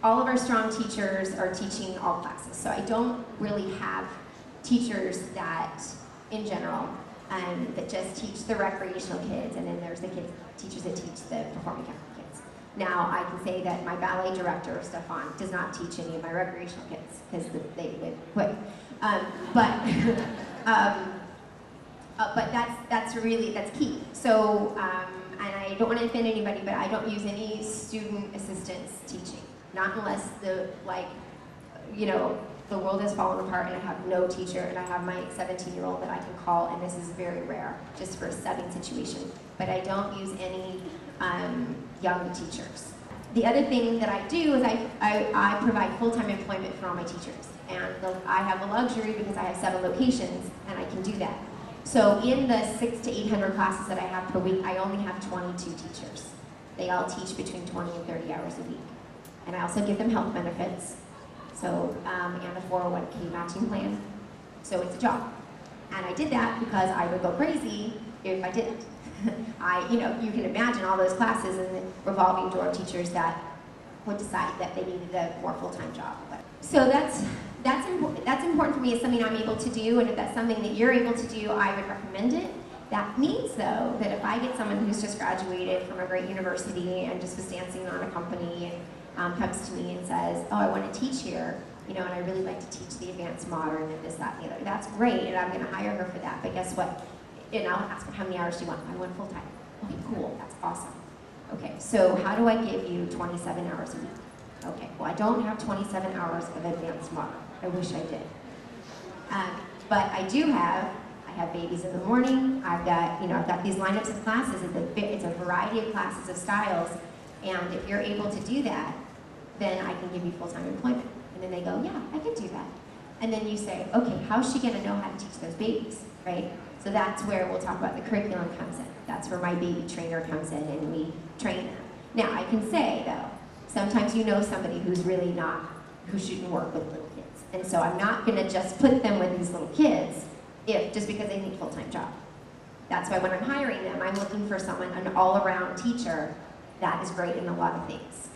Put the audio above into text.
all of our strong teachers are teaching all classes. So I don't really have teachers that, in general, that just teach the recreational kids, and then there's the teachers that teach the performing kids. Now, I can say that my ballet director, Stefan, does not teach any of my recreational kids, because they would quit. But that's key. So, and I don't want to offend anybody, but I don't use any student assistants teaching. Not unless the world has fallen apart and I have no teacher and I have my 17-year-old that I can call, and this is very rare, just for a subbing situation. But I don't use any young teachers. The other thing that I do is I provide full-time employment for all my teachers. And I have the luxury, because I have 7 locations, and I can do that. So in the 600 to 800 classes that I have per week, I only have 22 teachers. They all teach between 20 and 30 hours a week. And I also give them health benefits, so, and a 401k matching plan. So it's a job. And I did that because I would go crazy if I didn't. You can imagine all those classes and the revolving door of teachers that would decide that they needed a more full-time job. So that's important for me. It's something I'm able to do, and if that's something that you're able to do, I would recommend it. That means, though, that if I get someone who's just graduated from a great university and just was dancing on a company and comes to me and says, oh, I want to teach here, and I really like to teach the advanced modern and this, that, and the other. That's great, and I'm going to hire her for that. But guess what? And I'll ask her, how many hours do you want? I want full-time. Okay, cool. That's awesome. Okay, so how do I give you 27 hours a week? Okay, well, I don't have 27 hours of advanced modern. I wish I did. But I have babies in the morning. I've got these lineups of classes. It's a variety of classes of styles. And if you're able to do that, then I can give you full-time employment. And then they go, yeah, I can do that. And then you say, okay, how's she gonna know how to teach those babies, right? So that's where we'll talk about the curriculum comes in. That's where my baby trainer comes in and we train them. Now, I can say, though, sometimes you know somebody who shouldn't work with little kids. And so I'm not gonna just put them with these little kids just because they need a full-time job. That's why when I'm hiring them, I'm looking for an all-around teacher that is great in a lot of things.